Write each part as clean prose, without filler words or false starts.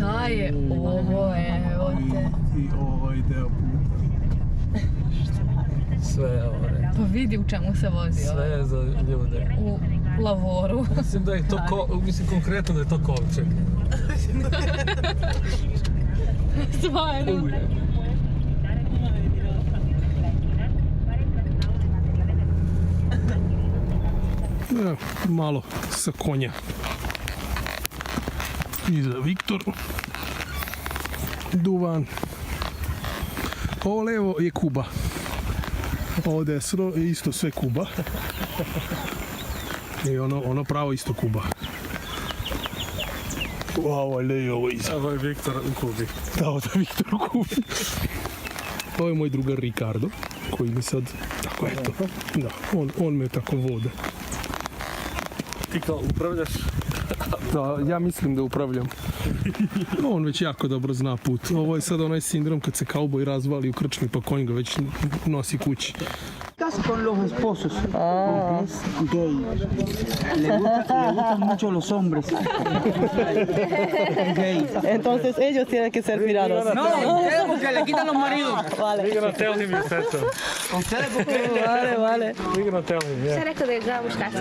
ovo je, evo te. I ovaj deo puta. Sve ovo. Pa vidi u čemu se vozi ovo. Sve je za ljude. U lavoru. Mislim da je to, konkretno da je to kovčeg. Stvarno. Malo sa konja. Iza Viktor. Duvan. Ovo levo je Kuba. Ovo desno je isto sve Kuba. I ono pravo isto Kuba. Ovo je ovo iza. Ovo je Viktor u Kubi. Da, ovo je Viktor u Kubi. Ovo je moj drugar Ricardo, koji mi sad, tako eto, da, on me tako vode. Ti kao upravljaš? Da, ja mislim da upravljam. On već jako dobro zna put. Ovo je sad onaj sindrom kad se kauboj razvali u krčmi pa konj ga već nosi kući. Con los esposos, porque es gay. Le gustan mucho los hombres. Gay. Entonces ellos tienen que ser mirados. No, ustedes porque le quitan los maridos. Vale. We're gonna tell him you said so. Ustedes porque... Vale. We're gonna tell him, yeah. Šta rekao da je za muškarca?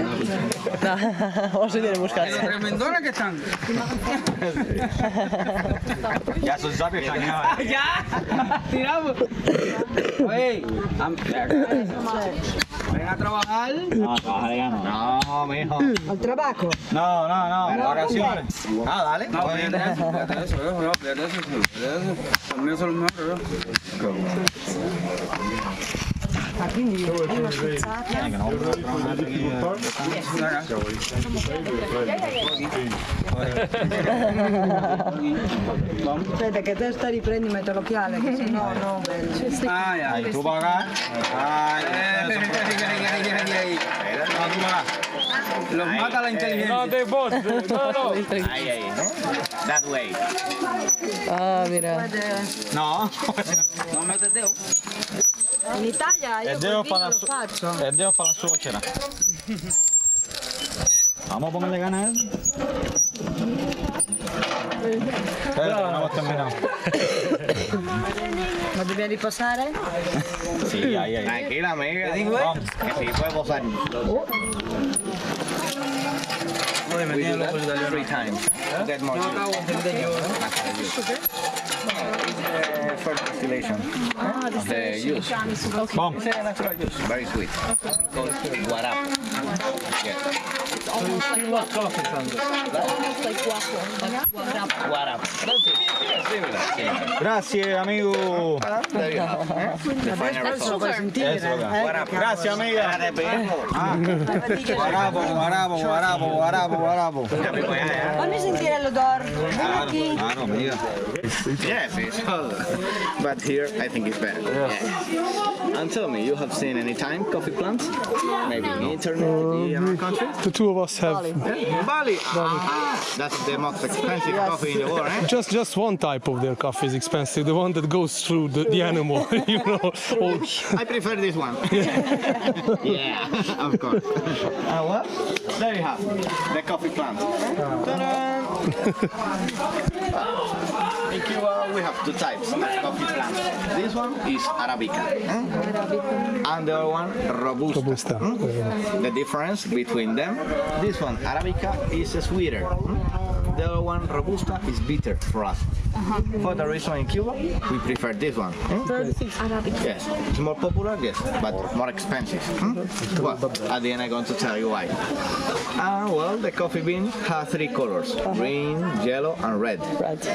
Da, oženjeni muškarci. Tremendona que están. Ya son sabios que Ya, tiramos. Oye, ven a trabajar. No, trabajar ya no. No, mijo. Al trabajo. No, vacaciones. Ah, dale. No, fíjate eso, fíjate eso. También son los mejores, Aquí ni Aspetta che te stai riprendimi l'occhiale, che sennò no vedo. Ah, ya. Ahí tú pagas. Ay, no, tú pagas. Los mata la inteligencia. No, they both. No. Ahí, ¿no? That way. Ah, mira. No. No metes dedo. In Italia io El dedo col para vino lo faccio. El dedo para la suocera. Vamos a ponerle ganas a él. Espera, no hemos terminado. Ma dobbiamo riposare? Sí, ahí. Tranquila, amiga. Vamos, que sí puede posar. We do that 3 times. Get more first distillation of the juice. Okay. It's a natural juice, very sweet. Called guarap. Yes. You love coffee, Sandra. Almost like guapo. Guarap. Gracias, amigo. Adesso lo puoi sentire. Guarap. Gracias, amiga. Guarabo. Fammi sentire l'odore. Claro, amiga. Yes, it's all. But here, I think it's better. Yeah. And tell me, you have seen any time coffee plants? Maybe in internet, in our country? The two of us have Bali. That's the most expensive coffee in the world, eh? just one type of their coffee is expensive, the one that goes through the animal, you know. I prefer this one. Yeah, of course. And well, there you have the coffee plant. Ta-da! In Cuba, we have 2 types of coffee plants. This one is Arabica. And the other one, Robusta. Robusta. The difference between them, this one, Arabica, is sweeter. The other one, Robusta, is bitter for us. For the reason in Cuba, we prefer this one. Arabica. Yes, it's more popular, yes, but more expensive. Well, at the end I'm going to tell you why. Well, the coffee bean has 3 colors, green, yellow, and red.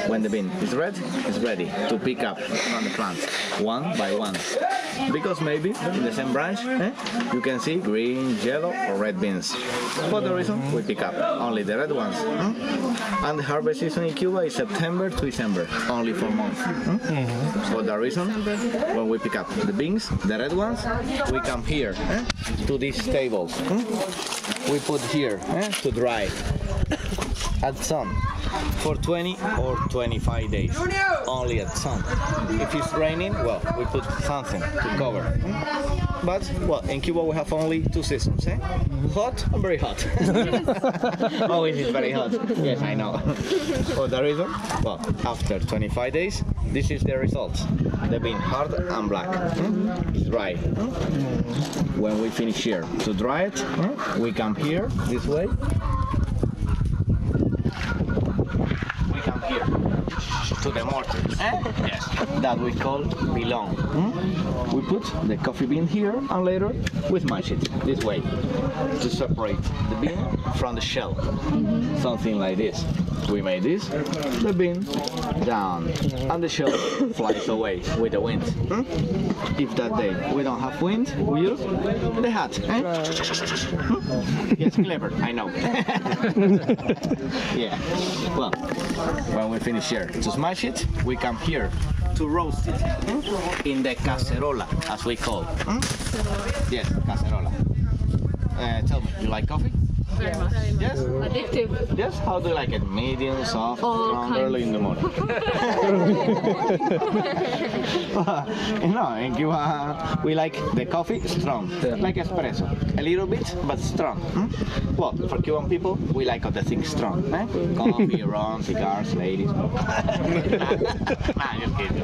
When the bean is red, it's ready to pick up from the plant, one by one. Because maybe in the same branch, you can see green, yellow, or red beans. For the reason, we pick up only the red ones. And the harvest season in Cuba is September to December, only for months. For the reason, when we pick up the beans, the red ones, we come here to these tables. We put here to dry. at sun for 20 or 25 days. Only at sun. If it's raining, well, we put something to cover. But, well, in Cuba we have only 2 seasons, eh? Hot and very hot. Always is very hot. Yes, I know. For the reason, well, after 25 days, this is the result. They've been hard and black. Dry. When we finish here to dry it, we come here this way. We come here to the mortar. Yes, that we call pilon. We put the coffee bean here and later we smash it this way to separate the bean from the shell. Something like this. We made this, the bean down, and the shell flies away with the wind. If that day we don't have wind, we use the hat. Yes, clever, I know. Yeah. Well, when we finish here to smash it, we come here to roast it in the cacerola, as we call. Yes, cacerola. Tell me, you like coffee? Very much. Yes? Addictive. Yes? How do you like it? Medium, soft, strong, early in the morning? No, in Cuba we like the coffee strong, like espresso. A little bit, but strong. Well, for Cuban people, we like all the things strong. Coffee, rum, cigars, ladies. Nah, just kidding.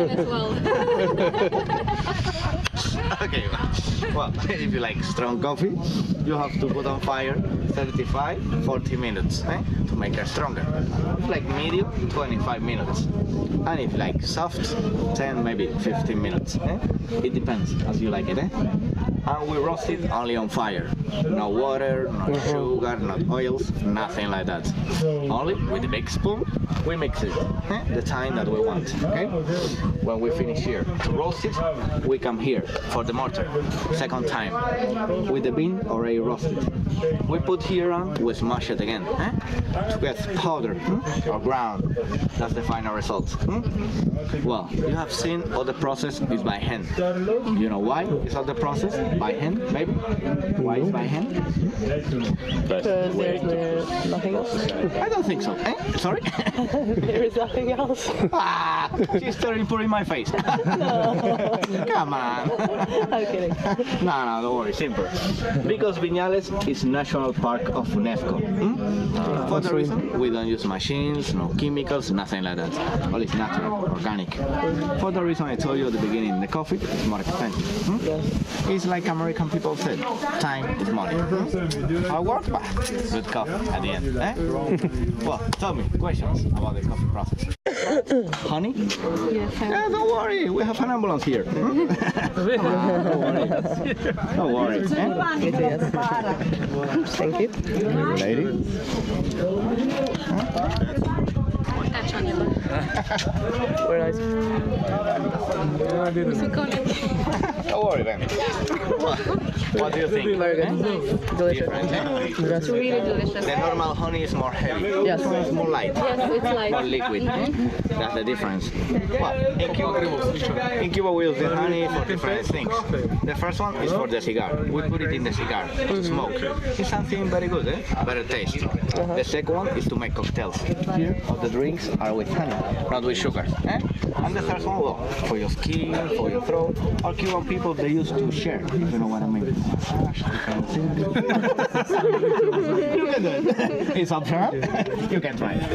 As well. Okay, well, if you like strong coffee, you have to put on fire 35-40 minutes to make it stronger. If like medium, 25 minutes. And if like soft, 10, maybe 15 minutes. It depends as you like it. And we roast it only on fire. No water, no sugar, not oils, nothing like that. Only with a big spoon, we mix it the time that we want. Okay? When we finish here to roast it, we come here for the mortar. Second time with the bean already roasted. We put here on, we smash it again to get powder or ground. That's the final result. Well, you have seen all the process is by hand. You know why is all the process by hand? Maybe why is by hand? Because there's nothing else. I don't think so. Sorry. There is nothing else. She's starting putting my face. Come on. I'm kidding. No, don't worry, simple. Because Viñales is National Park of UNESCO. For the reason, we don't use machines, no chemicals, nothing like that. All is natural, organic. For the reason I told you at the beginning, the coffee is more expensive. It's like American people said, time is money. Hard work, but good coffee at the end. Well, tell me, questions about the coffee process. Honey? Yes, Don't worry, we have an ambulance here. Don't worry. Yes. Thank you. Lady? Very nice. Don't worry, then. What do you think? Very good. Delicious. Different, Yes. really delicious. The normal honey is more heavy. Yes. This one is more light. Yes, it's like More liquid. That's the difference. Well, in Cuba we use the honey for different things. The first one is for the cigar. We put it in the cigar to smoke. It's something very good, better taste. The second one is to make cocktails. Here, all the drinks are with honey, not with sugar. And the third one, well, for your skin, for your throat. All Cuban people, they used to share. You know what I mean? You can do it. It's optional. You can try it.